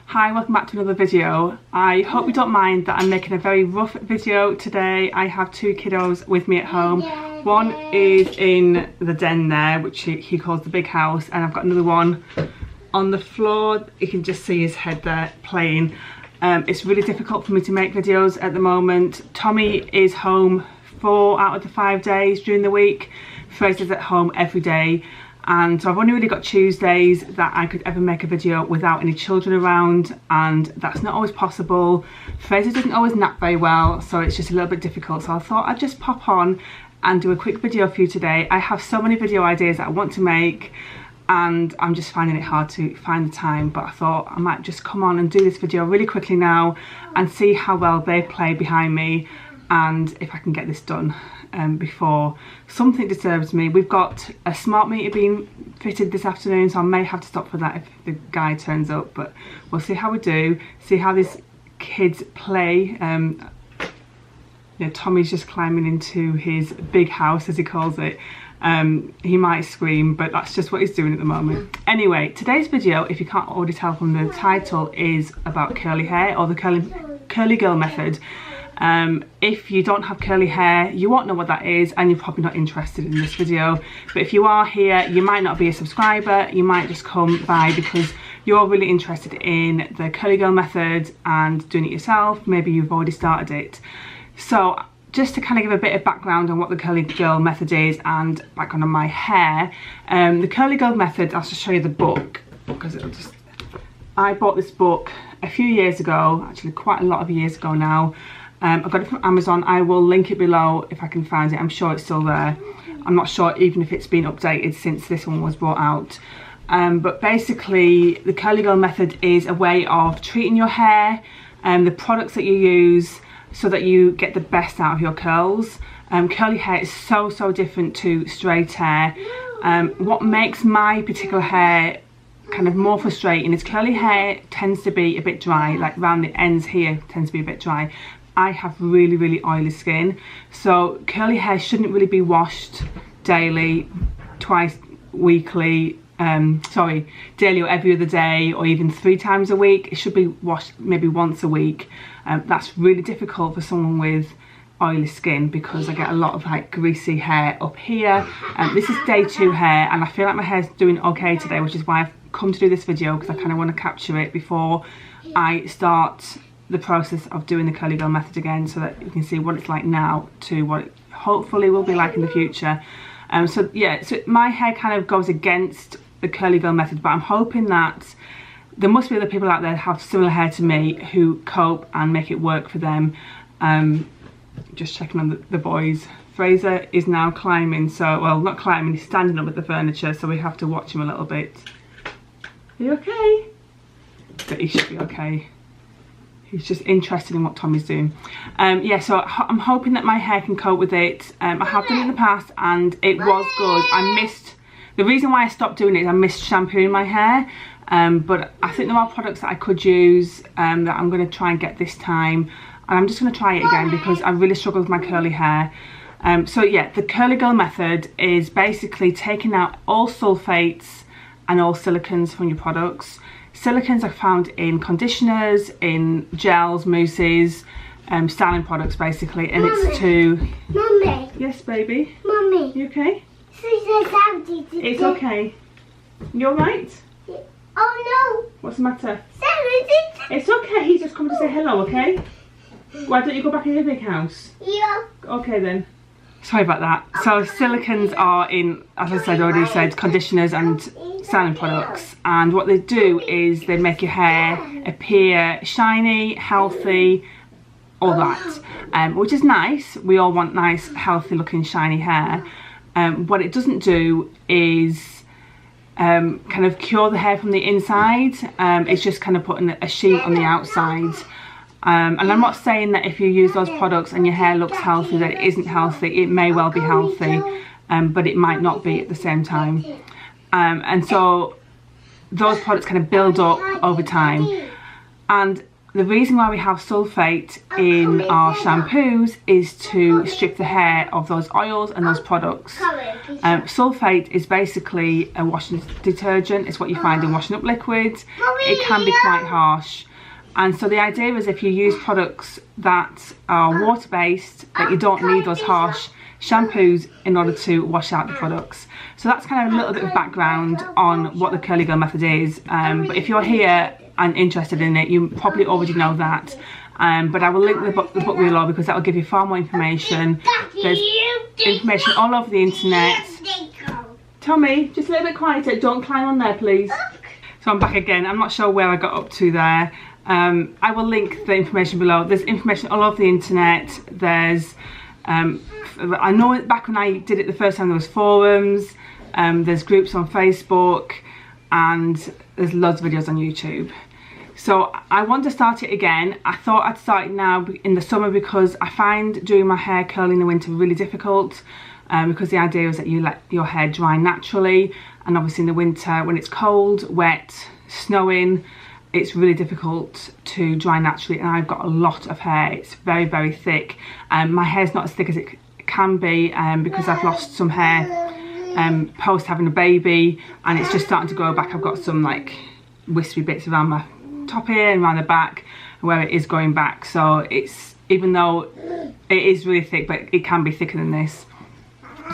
Hi, welcome back to another video. I hope you don't mind that I'm making a very rough video today. I have two kiddos with me at home. One is in the den there, which he calls the big house, and I've got another one on the floor. You can just see his head there playing. It's really difficult for me to make videos at the moment. Tommy is home 4 out of the 5 days during the week. Fraser's at home every day. And so I've only really got Tuesdays that I could ever make a video without any children around, and that's not always possible. Fraser doesn't always nap very well, so it's just a little bit difficult. So I thought I'd just pop on and do a quick video for you today. I have so many video ideas that I want to make, and I'm just finding it hard to find the time, but I thought I might just come on and do this video really quickly now and see how well they play behind me and if I can get this done before something disturbs me. We've got a smart meter being fitted this afternoon, so I may have to stop for that if the guy turns up, but we'll see how we do, see how these kids play. Yeah, Tommy's just climbing into his big house, as he calls it. He might scream, but that's just what he's doing at the moment. Anyway, today's video, if you can't already tell from the title, is about curly hair, or the curly girl method. If you don't have curly hair, you won't know what that is, and you're probably not interested in this video. But if you are here, you might not be a subscriber, you might just come by because you're really interested in the curly girl method and doing it yourself. Maybe you've already started it. So just to kind of give a bit of background on what the curly girl method is and background on my hair, the curly girl method, I'll just show you the book because it'll just, I bought this book a few years ago, actually quite a lot of years ago now. I got it from Amazon. I will link it below if I can find it. I'm sure it's still there. I'm not sure even if it's been updated since this one was brought out. But basically, the curly girl method is a way of treating your hair and the products that you use so that you get the best out of your curls. Curly hair is so different to straight hair. What makes my particular hair kind of more frustrating is curly hair tends to be a bit dry, like around the ends here tends to be a bit dry. I have really oily skin, so curly hair shouldn't really be washed daily, twice weekly, daily or every other day, or even 3 times a week. It should be washed maybe once a week. That's really difficult for someone with oily skin because I get a lot of like greasy hair up here. This is day 2 hair, and I feel like my hair's doing okay today, which is why I've come to do this video, because I kind of want to capture it before I start the process of doing the curly girl method again, so that you can see what it's like now to what it hopefully will be like in the future. So yeah, so my hair kind of goes against the curly girl method, but I'm hoping that there must be other people out there that have similar hair to me who cope and make it work for them. Just checking on the boys. Fraser is now climbing, so, well, not climbing, he's standing up at the furniture, so we have to watch him a little bit. Are you okay? But he should be okay. He's just interested in what Tommy's doing. Yeah, so I'm hoping that my hair can cope with it. I have done it in the past and it was good. I missed, the reason why I stopped doing it is I missed shampooing my hair. But I think there are products that I could use that I'm going to try and get this time. And I'm just going to try it again because I really struggle with my curly hair. So yeah, the curly girl method is basically taking out all sulfates and all silicons from your products. Silicons are found in conditioners, in gels, mousses, styling products basically, and Mommy, it's to... Mommy. Yes, baby? Mommy. You okay? It's okay. You alright? Oh no. What's the matter? It's okay, he's just come to say hello, okay? Why don't you go back in your big house? Yeah. Okay then. Sorry about that. So silicons are in, as I already said, conditioners and styling products, and what they do is they make your hair appear shiny, healthy, all that, which is nice. We all want nice, healthy looking shiny hair. What it doesn't do is kind of cure the hair from the inside. It's just kind of putting a sheet on the outside. And I'm not saying that if you use those products and your hair looks healthy that it isn't healthy. It may well be healthy, but it might not be at the same time. And so those products kind of build up over time. And the reason why we have sulfate in our shampoos is to strip the hair of those oils and those products. Sulfate is basically a washing detergent. It's what you find in washing up liquids. It can be quite harsh. And so the idea is if you use products that are water-based, that you don't need those harsh shampoos in order to wash out the products. So that's kind of a little bit of background on what the Curly Girl method is. But if you're here and interested in it, you probably already know that. But I will link the book below because that will give you far more information. There's information all over the internet. Tommy, just a little bit quieter. Don't climb on there, please. So I'm back again. I'm not sure where I got up to there. I will link the information below. There's information all over the internet. There's I know back when I did it the first time there was forums, there's groups on Facebook, and there's loads of videos on YouTube. So I want to start it again. I thought I'd start it now in the summer because I find doing my hair curly in the winter really difficult, because the idea is that you let your hair dry naturally, and obviously in the winter when it's cold, wet, snowing, it's really difficult to dry naturally, and I've got a lot of hair. It's very, very thick. My hair's not as thick as it can be because I've lost some hair post having a baby, and it's just starting to grow back. I've got some like wispy bits around my top here and around the back where it is going back. So it's, even though it is really thick, but it can be thicker than this.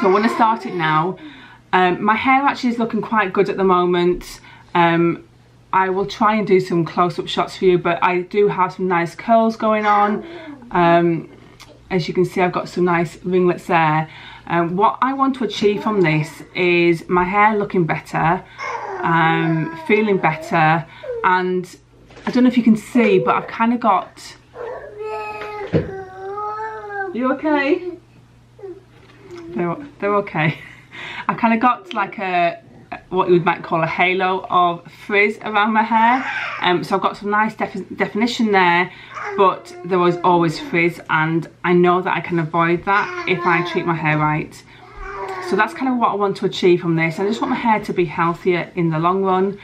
So I want to start it now. My hair actually is looking quite good at the moment. I will try and do some close-up shots for you, but I do have some nice curls going on. As you can see, I've got some nice ringlets there. What I want to achieve from this is my hair looking better, feeling better, and I don't know if you can see, but I've kind of got... You okay? They're okay. I've kind of got like a, what you might call a halo of frizz around my hair. So I've got some nice definition there, but there was always frizz, and I know that I can avoid that if I treat my hair right. So that's kind of what I want to achieve from this. I just want my hair to be healthier in the long run.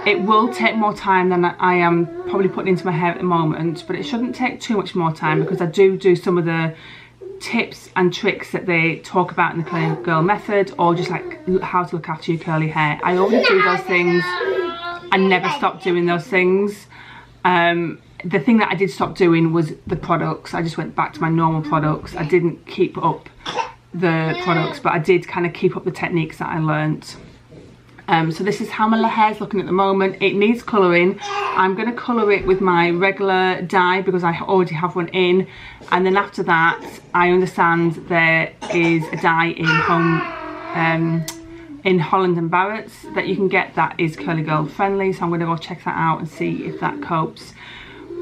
It will take more time than I am probably putting into my hair at the moment, but it shouldn't take too much more time because I do some of the tips and tricks that they talk about in the Curly Girl method, or just like how to look after your curly hair. I already do those things. I never stopped doing those things. The thing that I did stop doing was the products. I just went back to my normal products. I didn't keep up the products, but I did kind of keep up the techniques that I learnt. So this is how my hair's looking at the moment. It needs colouring. I'm going to colour it with my regular dye because I already have one in, and then after that I understand there is a dye in Holland and Barrett's that you can get that is Curly Girl friendly, so I'm going to go check that out and see if that copes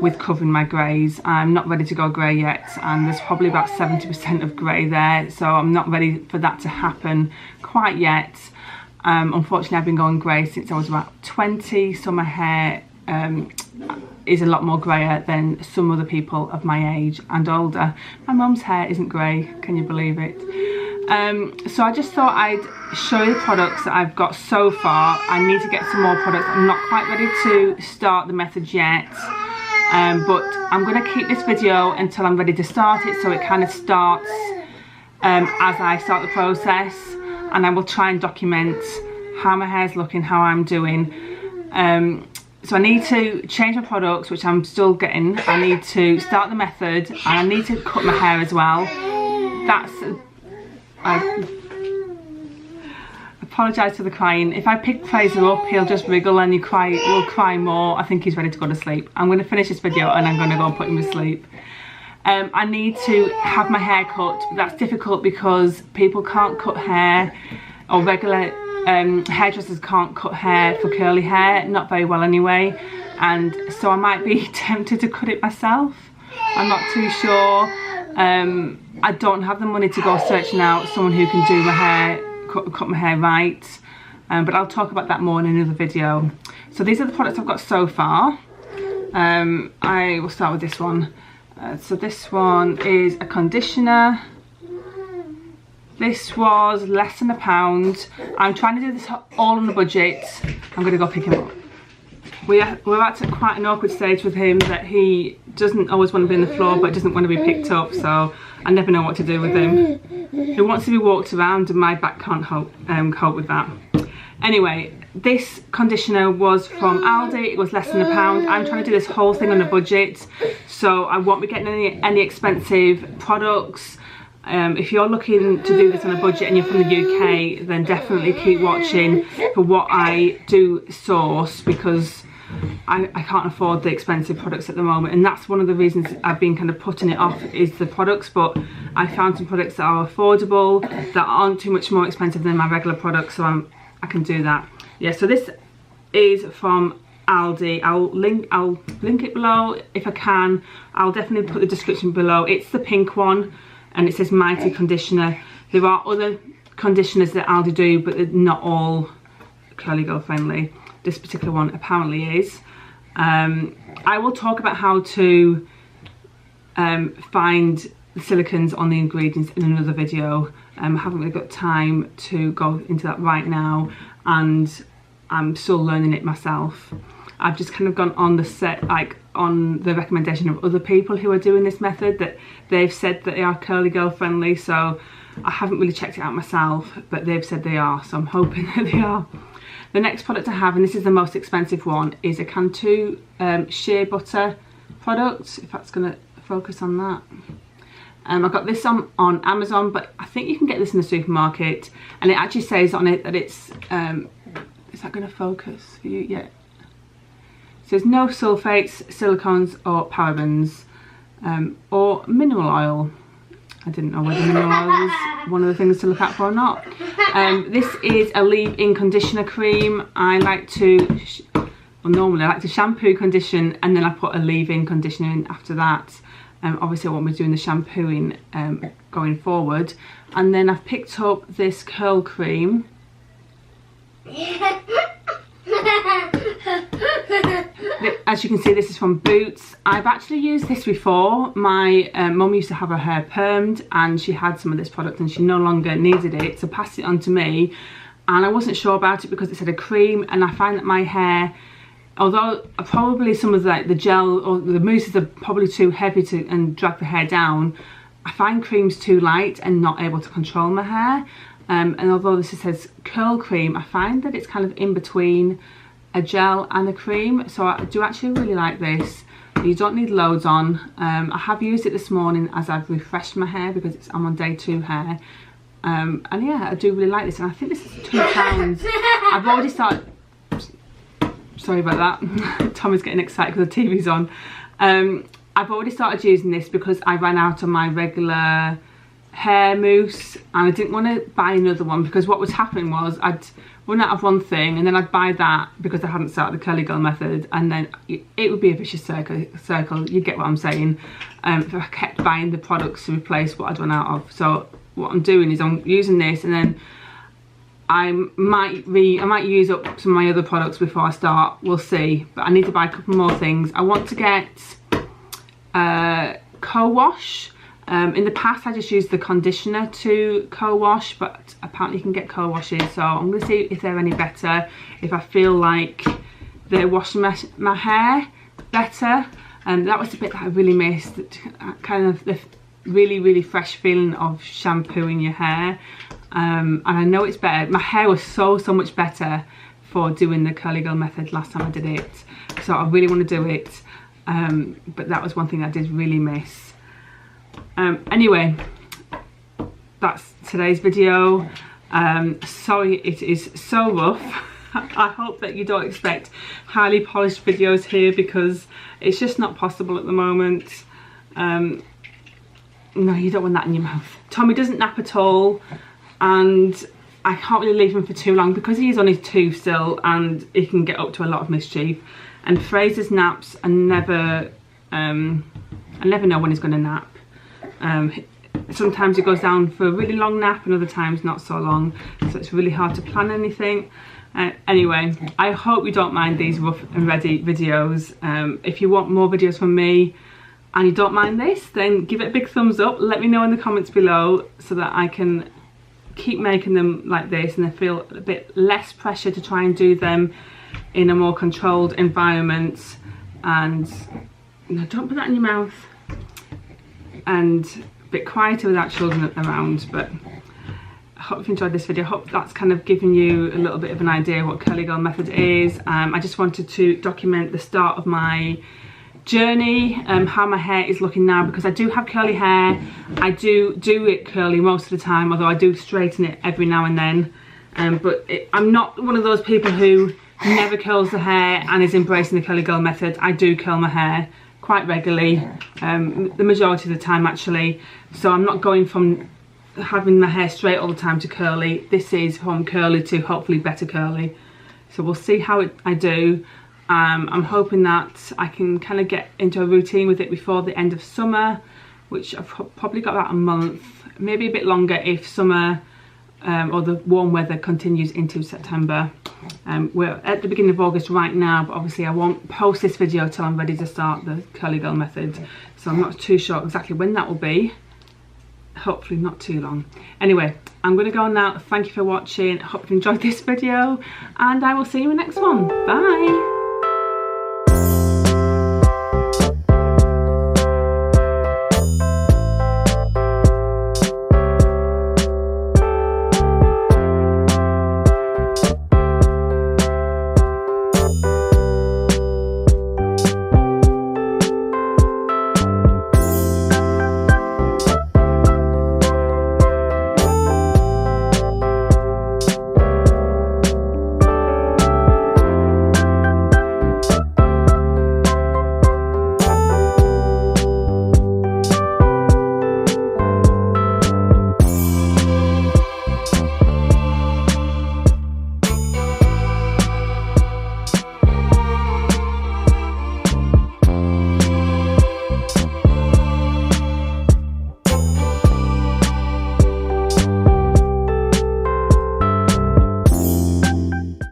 with covering my greys. I'm not ready to go grey yet, and there's probably about 70% of grey there, so I'm not ready for that to happen quite yet. Unfortunately, I've been going grey since I was about 20, so my hair is a lot more greyer than some other people of my age and older. My mum's hair isn't grey, can you believe it? So I just thought I'd show you the products that I've got so far. I need to get some more products. I'm not quite ready to start the method yet, but I'm going to keep this video until I'm ready to start it, so it kind of starts as I start the process. And I will try and document how my hair's looking, how I'm doing. So I need to change my products, which I'm still getting. I need to start the method, and I need to cut my hair as well. I apologise for the crying. If I pick Fraser up, he'll just wriggle and will cry more. I think he's ready to go to sleep. I'm going to finish this video and I'm going to go and put him to sleep. I need to have my hair cut. That's difficult because people can't cut hair, or regular hairdressers can't cut hair for curly hair, not very well anyway, and so I might be tempted to cut it myself. I'm not too sure. I don't have the money to go searching out someone who can do my hair, cut my hair right, but I'll talk about that more in another video. So these are the products I've got so far. I will start with this one. So this one is a conditioner. This was less than £1. I'm trying to do this all on the budget. I'm going to go pick him up. we're at quite an awkward stage with him that he doesn't always want to be on the floor but doesn't want to be picked up, so I never know what to do with him. He wants to be walked around and my back can't cope with that. Anyway, this conditioner was from Aldi. It was less than £1. I'm trying to do this whole thing on a budget, so I won't be getting any expensive products. If you're looking to do this on a budget and you're from the UK, then definitely keep watching for what I do source, because I can't afford the expensive products at the moment, and that's one of the reasons I've been kind of putting it off, is the products. But I found some products that are affordable, that aren't too much more expensive than my regular products, so I can do that. Yeah, so this is from Aldi. I'll link it below if I can. I'll definitely put the description below. It's the pink one, and it says Mighty Conditioner. There are other conditioners that Aldi do, but they're not all curly girl friendly. This particular one apparently is. I will talk about how to find the silicons on the ingredients in another video. I haven't really got time to go into that right now, and I'm still learning it myself. I've just kind of gone on on the recommendation of other people who are doing this method, that they've said that they are curly girl friendly, so I haven't really checked it out myself, but they've said they are, so I'm hoping that they are. The next product I have, and this is the most expensive one, is a Cantu shea butter product, if that's going to focus on that. I got this on Amazon, but I think you can get this in the supermarket, and it actually says on it that it's, is that going to focus for you? Yeah. It says no sulfates, silicones or parabens, or mineral oil. I didn't know whether mineral oil was one of the things to look out for or not. This is a leave-in conditioner cream. I like to, normally I like to shampoo, condition, and then I put a leave-in conditioner in after that. Obviously I won't be doing the shampooing going forward. And then I've picked up this curl cream. As you can see, this is from Boots. I've actually used this before. My mum used to have her hair permed, and she had some of this product and she no longer needed it, so passed it on to me, and I wasn't sure about it because it said a cream, and I find that my hair, although probably some of the gel or the mousses are probably too heavy and drag the hair down, I find creams too light and not able to control my hair. And although this says curl cream, I find that it's kind of in between a gel and a cream, so I do actually really like this. You don't need loads on. I have used it this morning as I've refreshed my hair because I'm on day 2 hair, and yeah, I do really like this, and I think this is £2. I've already started, sorry about that, Tommy's getting excited because the TV's on. I've already started using this because I ran out of my regular hair mousse, and I didn't want to buy another one, because what was happening was I'd run out of one thing and then I'd buy that because I hadn't started the curly girl method, and then it would be a vicious circle. You get what I'm saying? If I kept buying the products to replace what I'd run out of. So what I'm doing is I'm using this, and then I might use up some of my other products before I start. We'll see, but I need to buy a couple more things. I want to get co-wash. In the past I just used the conditioner to co-wash, but apparently you can get co-washes, so I'm going to see if they're any better, if I feel like they're washing my hair better. That was the bit that I really missed, kind of the really fresh feeling of shampooing your hair, and I know it's better. My hair was so much better for doing the curly girl method last time I did it, so I really want to do it, but that was one thing I did really miss. Anyway, that's today's video. Sorry it is so rough. I hope that you don't expect highly polished videos here, because it's just not possible at the moment. No, you don't want that in your mouth. Tommy doesn't nap at all, and I can't really leave him for too long because he is only 2 still, and he can get up to a lot of mischief. And Fraser's naps are never, I never know when he's going to nap. Sometimes he goes down for a really long nap and other times not so long, so it's really hard to plan anything. Anyway, I hope you don't mind these rough and ready videos. If you want more videos from me and you don't mind this, then give it a big thumbs up. Let me know in the comments below so that I can keep making them like this, and I feel a bit less pressure to try and do them in a more controlled environment. And no, don't put that in your mouth. And a bit quieter without children around. But I hope you've enjoyed this video. I hope that's kind of given you a little bit of an idea what curly girl method is. I just wanted to document the start of my journey, how my hair is looking now, because I do have curly hair. I do it curly most of the time, although I do straighten it every now and then. But I'm not one of those people who never curls the hair and is embracing the curly girl method. I do curl my hair quite regularly, the majority of the time actually. So I'm not going from having my hair straight all the time to curly. This is from curly to hopefully better curly. So we'll see how I do. I'm hoping that I can kind of get into a routine with it before the end of summer, which I've probably got about a month, maybe a bit longer if summer or the warm weather continues into September. We're at the beginning of August right now, but obviously I won't post this video till I'm ready to start the curly girl method, so I'm not too sure exactly when that will be. Hopefully not too long. Anyway, I'm going to go now. Thank you for watching. I hope you enjoyed this video, and I will see you in the next one. Bye.